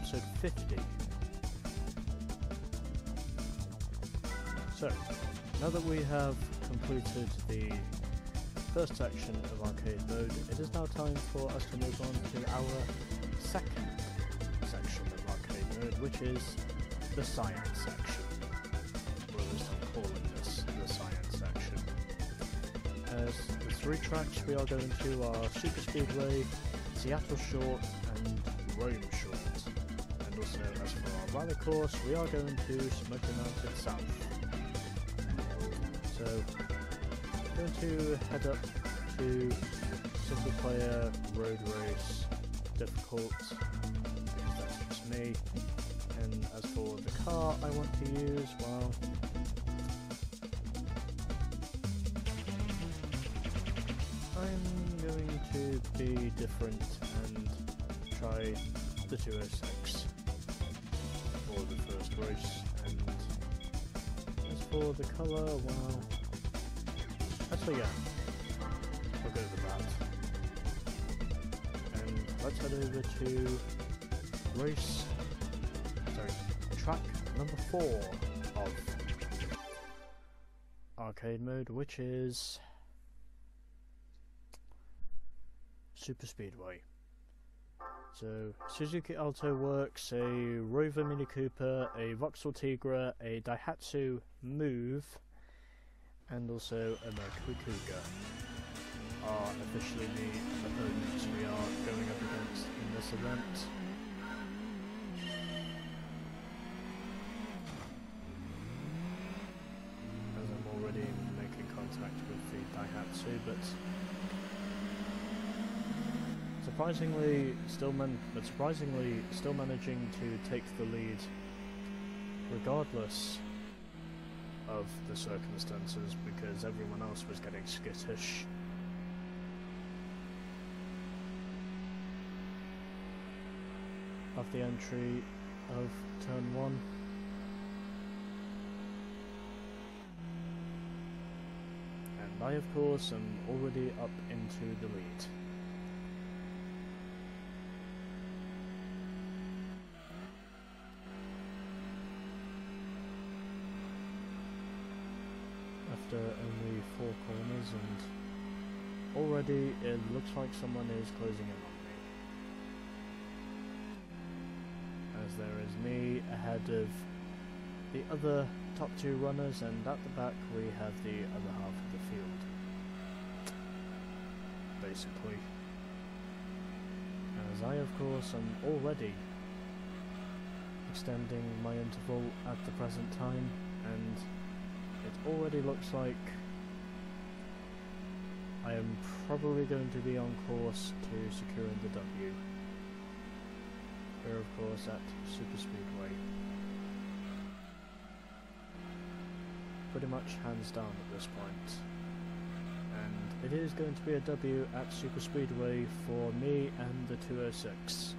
episode 50. So, now that we have completed the first section of arcade mode, it is now time for us to move on to our second section of arcade mode, which is the Cyan section. Or at least I'm calling this the Cyan section. As the three tracks we are going to are Super Speedway, Seattle Short and Rome Short. And also, as for our rally course, we are going to Smoky Mountain South. So, I'm going to head up to single player road race difficult, because that's just me. And as for the car I want to use, well, I'm going to be different and try the 206 for the first race. And as for the colour, well, actually yeah, we'll go with that. And let's head over to track number 4 of arcade mode, which is Super Speedway. So, Suzuki Alto Works, a Rover Mini Cooper, a Vauxhall Tigra, a Daihatsu Move, and also a Mercury Cougar are officially the opponents we are going up against in this event. As I'm already making contact with the Daihatsu, but surprisingly still managing to take the lead regardless of the circumstances, because everyone else was getting skittish. Of the entry of turn 1. And I of course am already up into the lead. After only 4 corners, and already it looks like someone is closing in on me. As there is me ahead of the other top 2 runners, and at the back we have the other half of the field, basically. As I of course am already extending my interval at the present time, and it already looks like I am probably going to be on course to securing the W. Here of course at Super Speedway. Pretty much hands down at this point. And it is going to be a W at Super Speedway for me and the 206.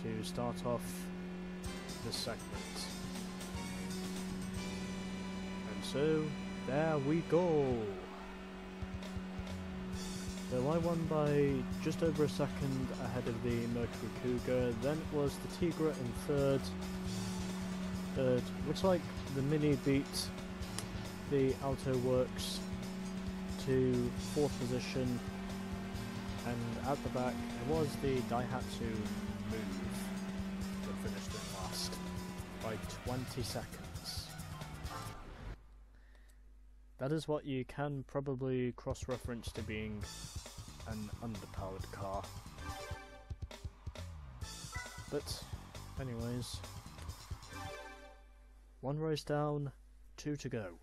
To start off this segment. So, there we go! So I won by just over a second ahead of the Mercury Cougar, then it was the Tigra in third. Looks like the Mini beat the Alto Works to 4th position, and at the back it was the Daihatsu Move that finished in last by 20 seconds. That is what you can probably cross-reference to being an underpowered car. But, anyways, 1 race down, 2 to go.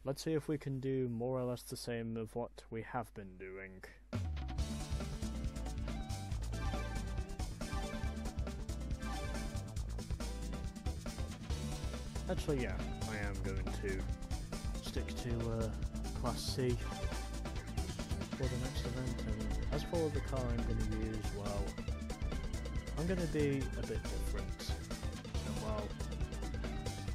Let's see if we can do more or less the same of what we have been doing. Actually, yeah, I am going to stick to Class C for the next event, and as for the car I'm going to use, well, I'm going to be a bit different. And well,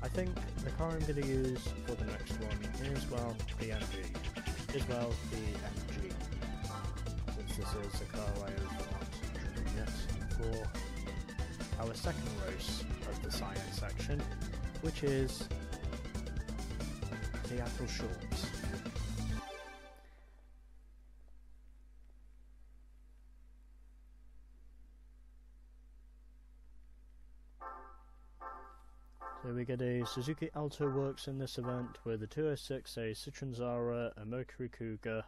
I think the car I'm going to use for the next one is, well, the MG. Is, well, the MG. Since this is a car I have not driven yet, for our second race of the Cyan section, which is Seattle Shorts. So we get a Suzuki Alto Works in this event with a 206, a Citroen Zara, a Mercury Cougar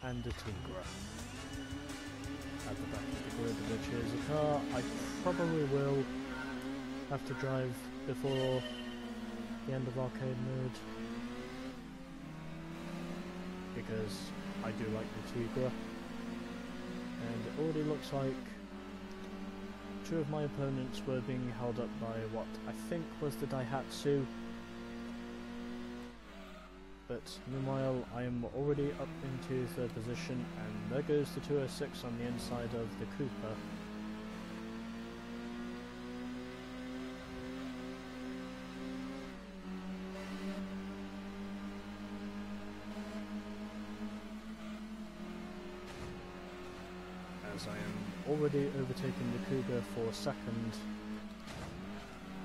and a Tigra. At the back of the grid, which is a car I probably will have to drive before the end of arcade mode, because I do like the Tigra, and it already looks like two of my opponents were being held up by what I think was the Daihatsu, but meanwhile I am already up into third position, and there goes the 206 on the inside of the Cooper. As I am already overtaking the Cougar for second,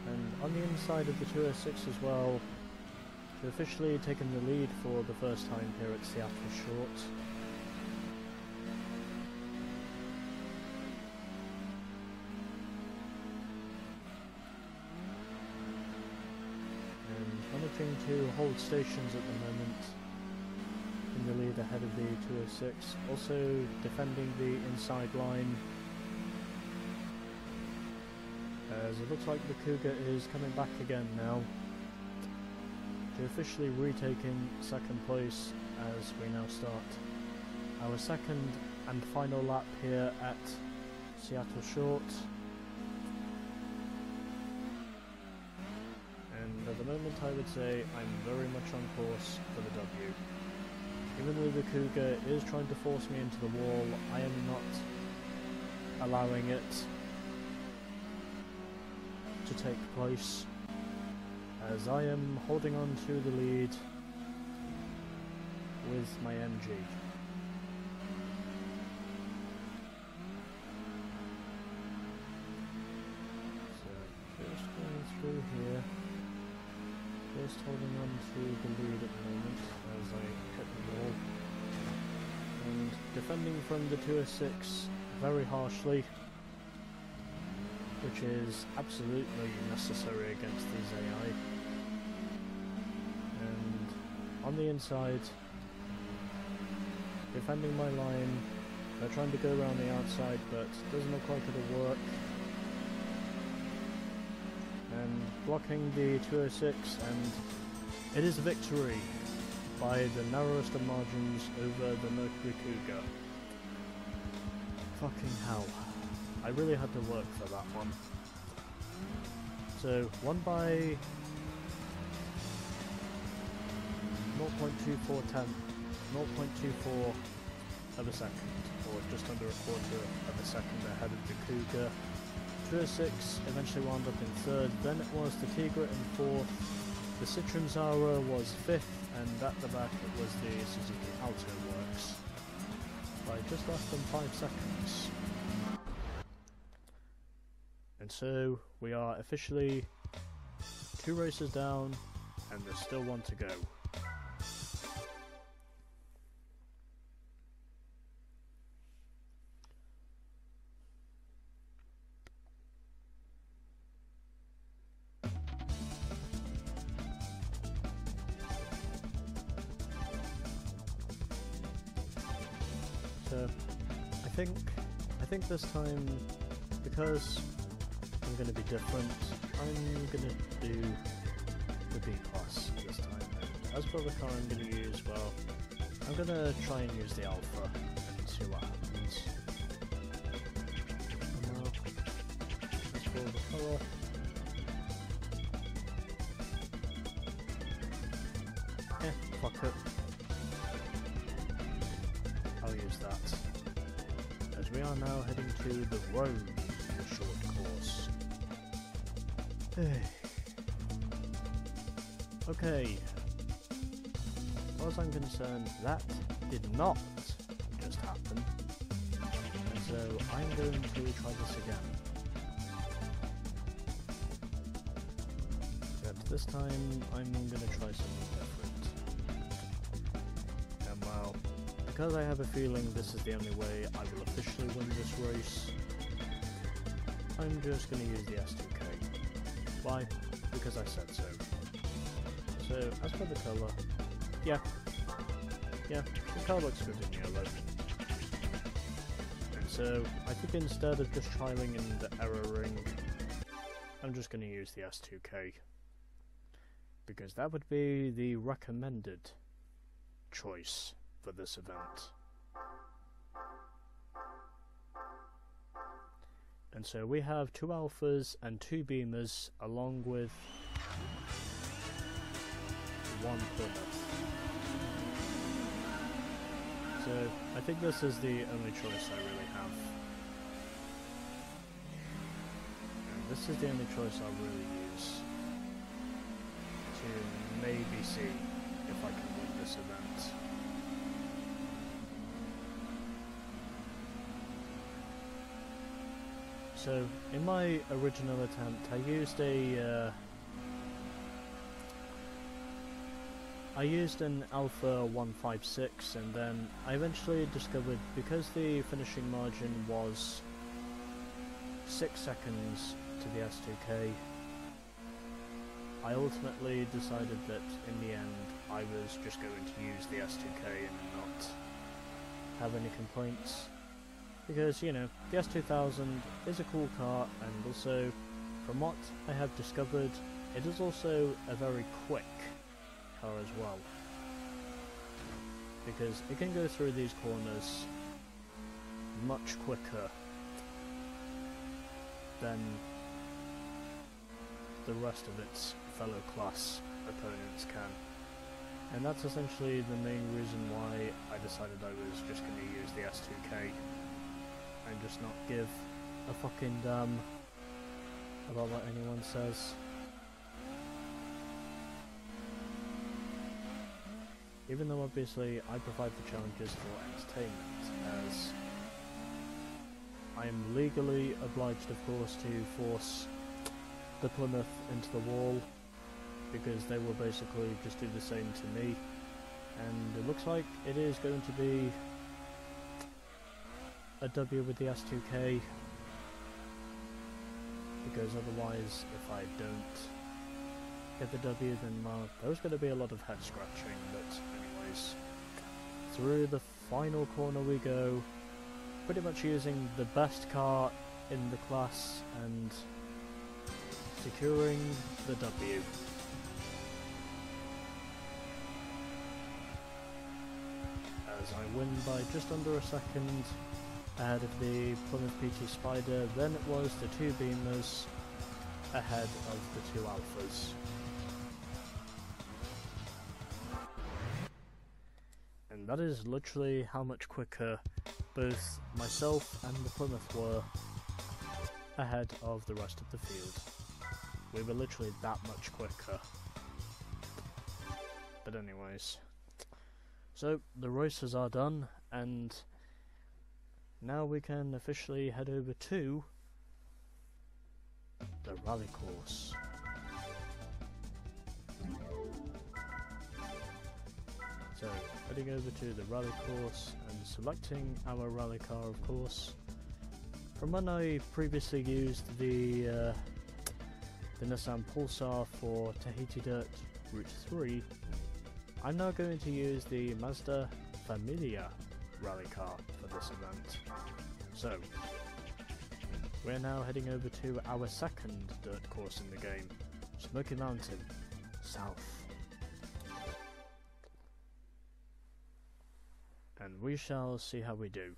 and on the inside of the 206 as well, to officially taken the lead for the first time here at Seattle Short. And managing to hold stations at the moment in the lead ahead of the 206, also defending the inside line, as it looks like the Cougar is coming back again now, to officially retaking second place as we now start our second and final lap here at Seattle Short. And at the moment I would say I'm very much on course for the W. Even though the Cougar is trying to force me into the wall, I am not allowing it to take place, as I am holding on to the lead with my MG. So, just going through here, just holding on to the lead at the moment as I hit the wall, and defending from the 206 very harshly, which is absolutely necessary against these AI. And on the inside, defending my line, they're trying to go around the outside, but doesn't look like it'll work. And blocking the 206, and it is a victory by the narrowest of margins over the Mercury Cougar. Fucking hell. I really had to work for that one. So, won by 0.24 of a second, or just under a quarter of a second ahead of the Cougar. 206 eventually wound up in third, then it was the Tigra in fourth, the Citroen Zara was fifth, and at the back it was the Suzuki Alto Works by just less than 5 seconds. And so we are officially 2 races down, and there's still 1 to go. So I think this time, because I'm going to be different, I'm going to do the B plus this time. And as for the car I'm going to use, well, I'm going to try and use the Alpha and see what happens. And now, as for the colour, fuck it. I'll use that. As we are now heading to the road short course. Okay. As far as I'm concerned, that did not just happen. so I'm going to try this again. But this time I'm going to try something different. And well, because I have a feeling this is the only way I will officially win this race, I'm just going to use the S2K. Why? Because I said so. So, as for the colour, yeah, the car looks good in yellow. And so, I think instead of just trialing and erroring, I'm just going to use the S2K. Because that would be the recommended choice for this event. And so we have 2 alphas and 2 beamers along with 1 Plymouth. So I think this is the only choice I really have. And this is the only choice I'll really use to maybe see if I can win this event. So, in my original attempt, I used an Alpha 156, and then I eventually discovered, because the finishing margin was 6 seconds to the S2K, I ultimately decided that in the end I was just going to use the S2K and not have any complaints. Because, you know, the S2000 is a cool car, and also, from what I have discovered, it is also a very quick car as well. Because it can go through these corners much quicker than the rest of its fellow class opponents can. And that's essentially the main reason why I decided I was just going to use the S2K. And just not give a fucking damn about what anyone says. Even though obviously I provide the challenges for entertainment, as I am legally obliged of course to force the Plymouth into the wall, because they will basically just do the same to me, and it looks like it is going to be a W with the S2K, because otherwise if I don't get the W, then well, there's going to be a lot of head scratching. But anyways, through the final corner we go, pretty much using the best car in the class and securing the W. As I win by just under a second ahead of the Plymouth PT Spider, then it was the 2 beamers ahead of the 2 alphas. And that is literally how much quicker both myself and the Plymouth were ahead of the rest of the field. We were literally that much quicker. But anyways, so the races are done, and now we can officially head over to the rally course. So, heading over to the rally course and selecting our rally car, of course. From when I previously used the Nissan Pulsar for Tahiti Dirt Route 3, I'm now going to use the Mazda Familia rally car for this event. So, we're now heading over to our second dirt course in the game, Smoky Mountain, South. And we shall see how we do.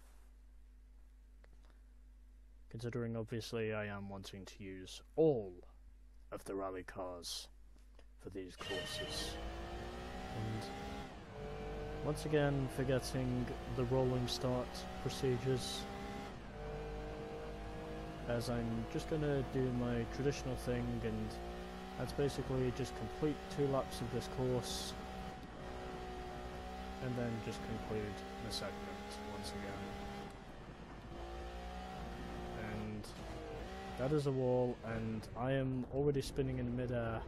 Considering obviously I am wanting to use all of the rally cars for these courses. And once again, forgetting the rolling start procedures, as I'm just going to do my traditional thing, and that's basically just complete 2 laps of this course, and then just conclude the segment once again. that is a wall, and I am already spinning in midair.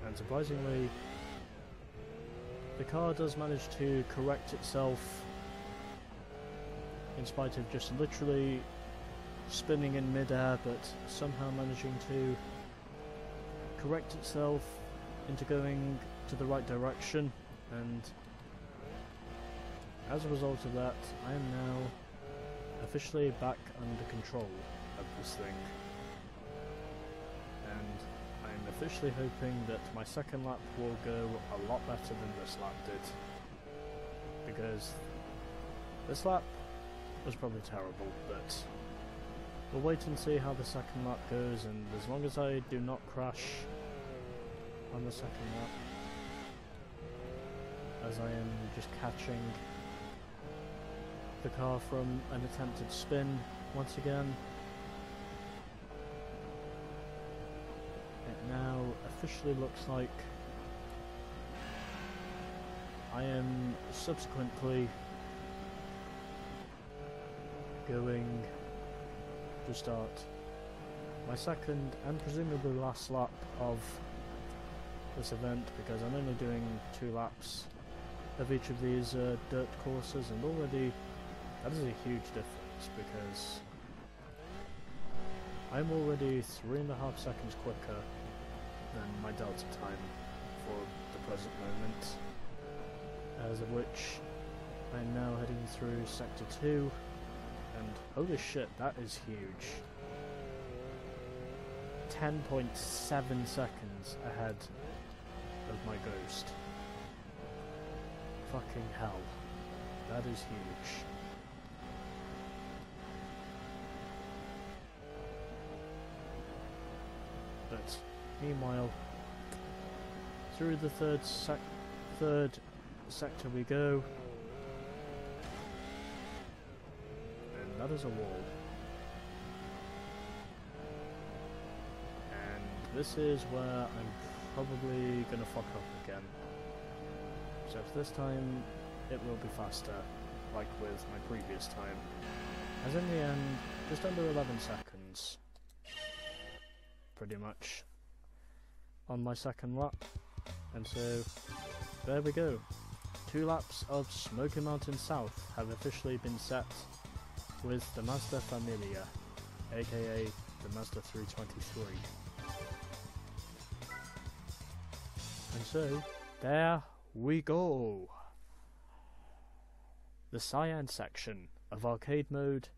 And surprisingly, the car does manage to correct itself in spite of just literally spinning in midair, but somehow managing to correct itself into going to the right direction, and as a result of that, I am now officially back under control of this thing. And I'm officially hoping that my second lap will go a lot better than this lap did, because this lap was probably terrible, but we'll wait and see how the second lap goes, and as long as I do not crash on the second lap, as I am just catching the car from an attempted spin once again. It now officially looks like I am subsequently going to start my second and presumably last lap of this event, because I'm only doing 2 laps of each of these dirt courses, and already that is a huge difference, because I'm already 3.5 seconds quicker than my delta time for the present moment, as of which I'm now heading through sector 2, and holy shit, that is huge. 10.7 seconds ahead of my ghost. Fucking hell. That is huge. But meanwhile, through the third sector we go, and that is a wall. And this is where I'm probably gonna fuck up again. Except this time it will be faster, like with my previous time. As in the end, just under 11 seconds. Pretty much. On my second lap. And so, there we go. 2 laps of Smoky Mountain South have officially been set with the Mazda Familia, aka the Mazda 323. And so, there we go! The Cyan section of arcade mode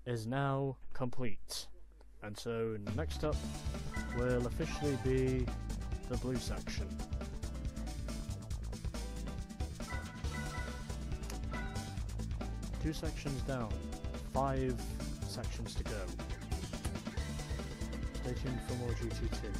is now complete. And so, next up will officially be the blue section. Two sections down, 5 sections to go. Stay tuned for more GT2.